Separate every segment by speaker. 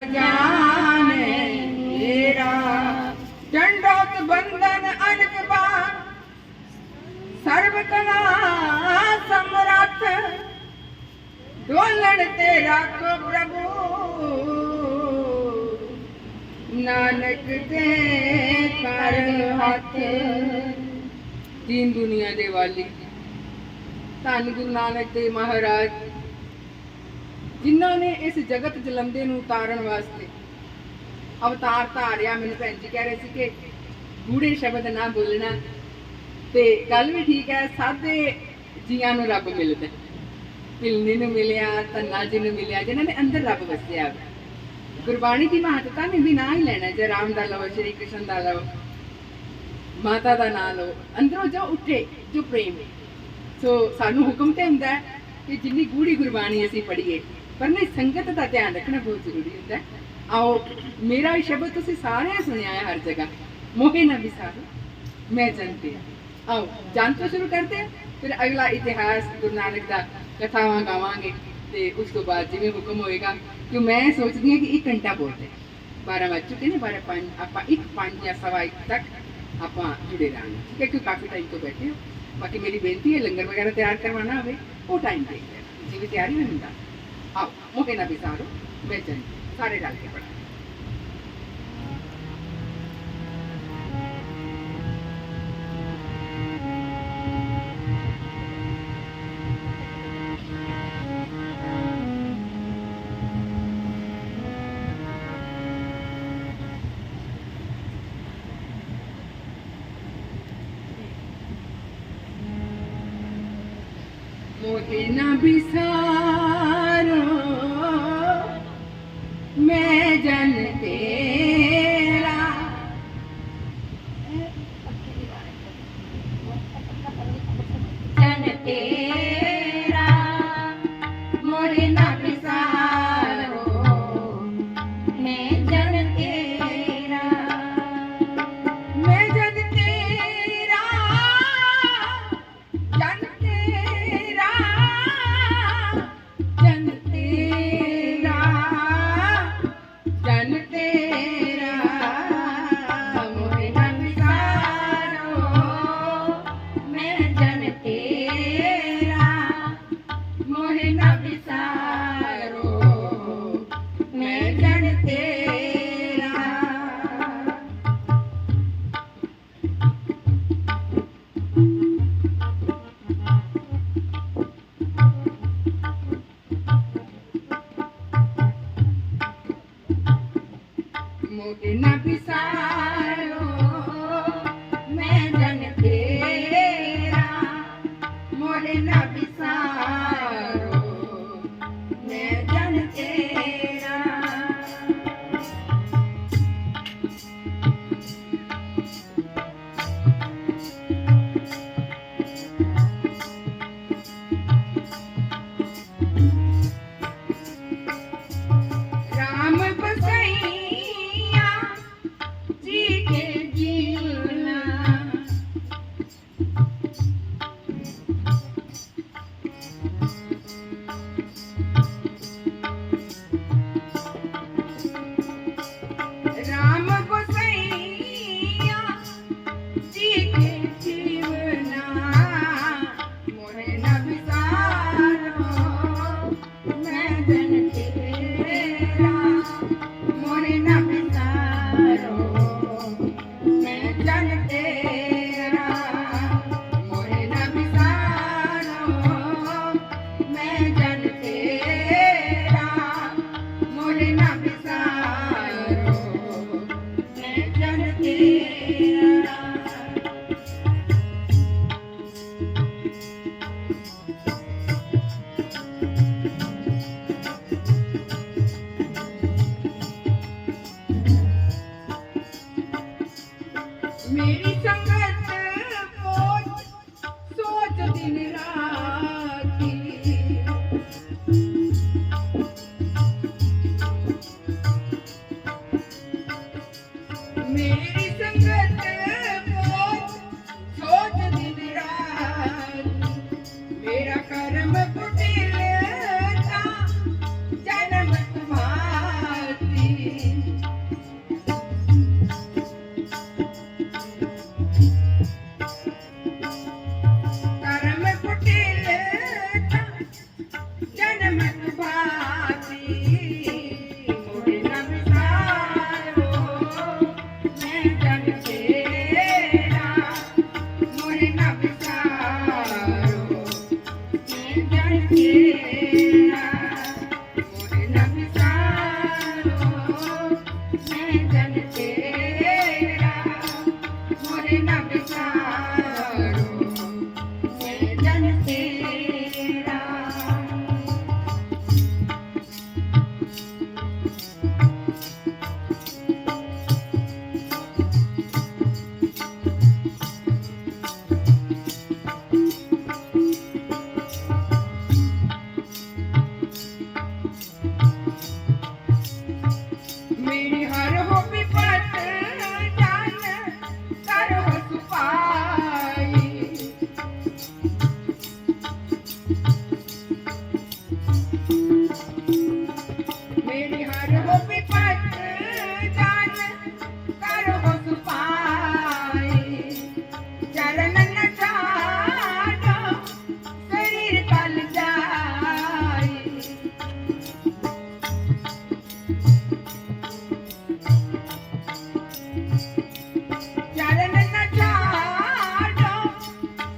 Speaker 1: जाने मेरा दंडोत बंधन अनकबान सर्व कला समरथ डोलन तेरा को प्रभु नानक दे कर हथ। दीन दुनिया दे वाली धन गुरु नानक देव महाराज जिन्हों ने इस जगत जलंधे नूं उतारन वास्ते अवतार धारिया। मैनूं भैन जी कह रहे थे कि गूढ़े शब्द ना बोलना, तो गल भी ठीक है। सादे जियां नूं रब मिलदा, मिलने नूं मिलिया, धन्ना जी नूं मिलिया जिन्हां ने अंदर रब वसिया। गुरबाणी की महत्ता नहीं भी ना ही लेना, जे राम दा लो, श्री कृष्ण दा लो, माता दा नाम लो, अंदरों जो उठे जो प्रेम। सो सानू हुक्म तो हुंदा है कि जिन्नी गूढ़ी गुरबाणी असीं पढ़ीए, पर नहीं संगत का ध्यान रखना बहुत जरूरी होता है। आओ मेरा शब्द तुसीं सारे सुनिया है हर जगह, मोहे ना विसारो मैं जनती। आओ जान तो शुरू करते हैं, फिर अगला इतिहास गुरु नानक का कथावां गावांगे, तो उस तो बाद जिवें हुक्म होएगा। क्यों मैं सोचती हूँ कि 1 घंटा बोलते, 12 बज चुके हैं, 12:05 आप 1:05 या 1:15 तक आप जुड़े रहेंगे, ठीक है? क्यों काफ़ी टाइम तो बैठे हो। बाकी मेरी बेनती है लंगर वगैरह तैयार करवाना हो वो टाइम देख लेना, जिवें तैयारी में होंदा। आओ मोहे ना विसारो मैं जनती, सारे रल के पढ़ा। मोहे ना विसारो मैं जन तेरा, जन तेरा मोहे ना विसारो मैं जन तेरा, मैं जन तेरा, जन तेरा, जन तेरा, जन तेरा मोहे ना विसारो मैं जन तेरा, मोहे ना विसारो मैं जन तेरा। मोहे ना विसारो मैं जन तेरा, मोहे ना विसारो मैं जन तेरा। राम बसैया जी के जीवना, राम बसैया जी के जीवना, मोहे ना विसारो मैं जन तेरा, मोहे ना विसारो मैं जन तेरा, मोहे ना विसारो मैं जन तेरा, मोहे ना विसारो मैं जन तेरा। मेरी संगत सोच दिन राती, ਕਰਮ ਕੁਟਿਲ ਜਨਮ ਭਾਤੀ ਮੁੜ ਨ ਵਿਸਾਰੋ ਮੈਂ ਜਨ ਤੇਰਾ ਮੁੜ ਨ ਵਿਸਾਰੋ ਮੈਂ ਜਨ ਤੇਰਾ ਮੁੜ ਨ ਵਿਸਾਰੋ ਮੈਂ ਜਨ ਤੇਰਾ ਮੁੜ ਨ ਵਿਸਾਰੋ ਮੈਂ ਜਨ ਤੇਰਾ। ਮੇਰੀ ਹਰ ਹੋ ਵਿਪਤ ਜਾਨ ਕਰੋ ਸੁਪਾਈ ਮੇਰੀ ਹਰ ਹੋ ਵਿਪਤ ਜਾਨ ਕਰੋ ਸੁਪਾਈ ਚਰਨ ਨ ਛਾੜੋ ਸਰੀਰ ਕਲ ਜਾਈ ਚਰਨ ਨ ਛਾੜੋ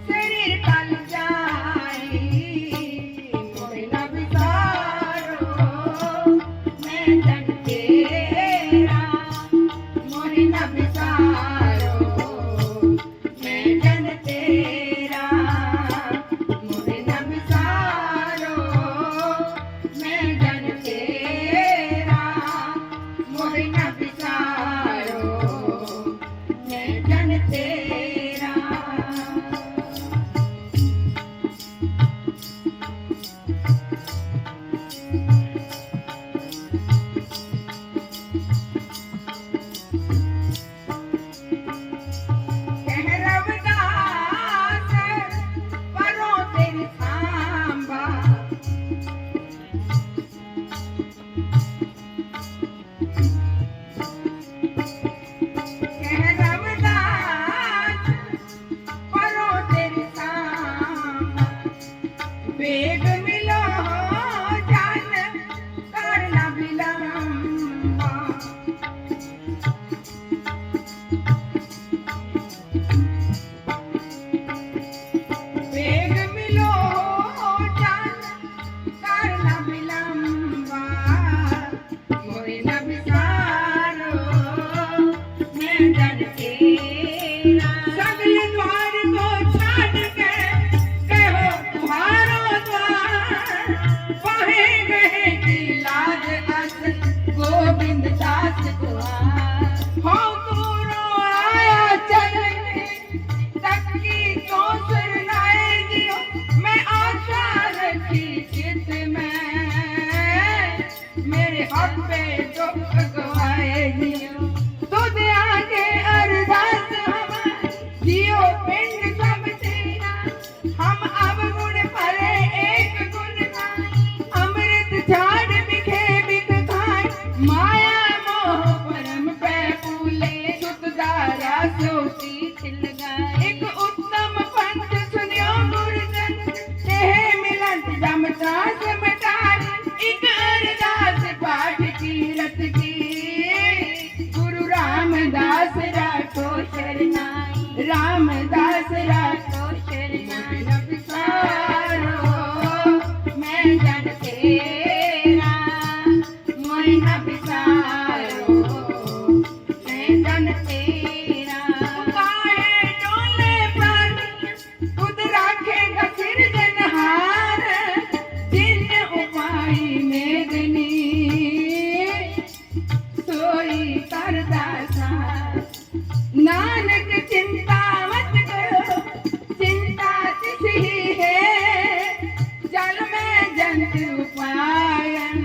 Speaker 1: ਸਰੀਰ ਕਲ ਜਾਈ ਮੁੜ ਨ ਵਿਸਾਰੋ ਮੈਂ ਜਨ ਤੇਰਾ ਮੁੜ ਨ ਵਿਸਾਰੋ ਮੈਂ ਜਨ ਤੇਰਾ ਮੁੜ ਨ ਵਿਸਾਰੋ ਮੈਂ ਜਨ ਤੇਰਾ ਮੁੜ ਨ ਵਿਸਾਰੋ ਮੈਂ ਜਨ ਤੇਰਾ। ਕਹਿ ਰਵਿਦਾਸ ਪਰੋਂ ਤੇਰੀ ਸਾਂਭਾ ਕਹਿ ਰਵਿਦਾਸ ਪਰੋਂ ਤੇਰੀ ਸਾਂਭਾ ਵੇਗ ਮਿਲੋ ਜਨ ਕਰਨਾ ਬਿਲੰਬਾ ਵੇਗ ਮਿਲੋ ਜਨ ਕਰਨਾ ਬਿਲੰਬਾ ਮੁੜ ਨ ਵਿਸਾਰੋ ਮੈਂ ਜਨ ਤੇਰਾ ਸਗਲ द्वार को छाड़ के कहो तुम्हारो द्वार वहे गए की लाज अस गोविंद दास द्वार हो दूरो आया चरण तकी तो सुनाए जियो मैं आशा रखी चित में मेरे हक पे दुख गवाए जियो तुझ आगे अरदास हमारी जियो पिंड सब तेरा हम अब गुण भरे एक गुण गाए अमृत झाड़ बिखे बिक खाए माया मोह परम पे फूले सुतदारा सोती छिल गाए एक उत्तम पंथ सुनियो गुरुजन तेह मिलन जम त्रास मिटाए एक अरदास पाठ कीरत की गुरु रामदास राठो शरणाई रामदास राठो शरणाई न विसारो मैं जन तेरा मुड़ न विसारो मैं जन तेरा काहे डोले पर खुद राखेगा सिरजनहार जिन उपाय मेदनी सोई करदा सार नानक चिंता मत करो चिंता तिसी है जल में जंत उपायन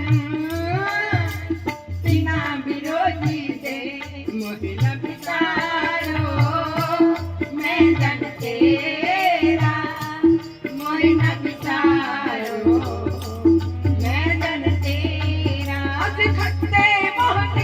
Speaker 1: बिना विरोधी दे मुझ न विसारो मैं जन तेरा मुझ न विसारो मैं जन तेरा अस खट्टे बहुत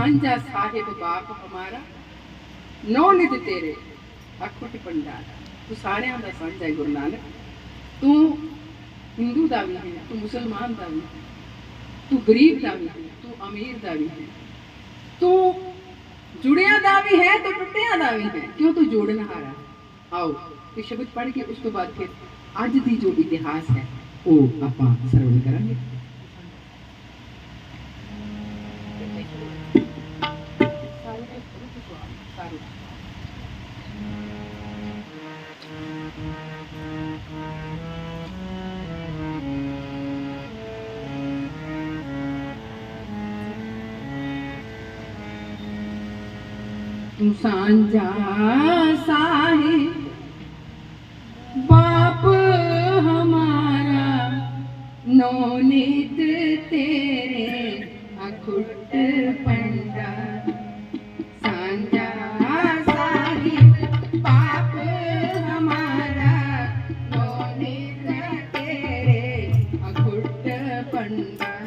Speaker 1: सांझा साहिब बाप हमारा, नौ निध तेरे अखुट भंडारा। तू सारियां दा सांझा है गुरु नानक। तू हिंदू दा भी है, तू मुसलमान दा भी है, तू गरीब दा भी है, तू अमीर दा भी है, तू जुड़िया दा भी है, तू टुटिया दा भी है। क्यों? तू जोड़नहारा। आओ ये शब्द पढ़ के उस तो बाद फिर अज दी जो इतिहास है वो आपां सरवण करांगे। तू सांझा साहिब बाप हमारा, नौ नित तेरे अखुट भंडारा। सांझा साहिब बाप हमारा, नौ नित तेरे अखुट भंडारा।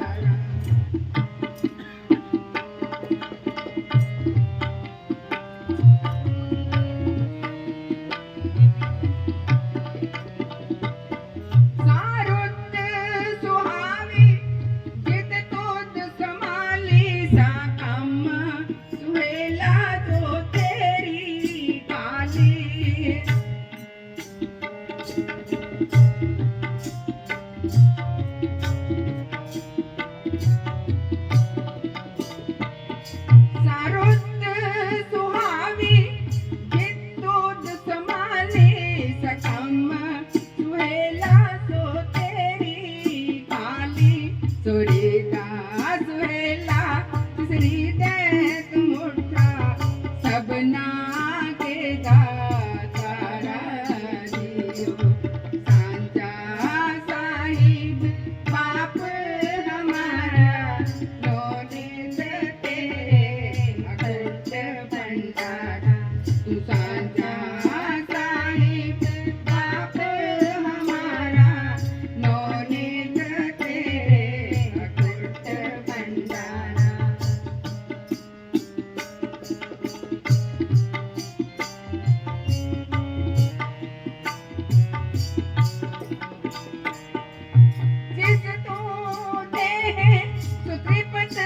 Speaker 1: जिस तू दे सुतृप्त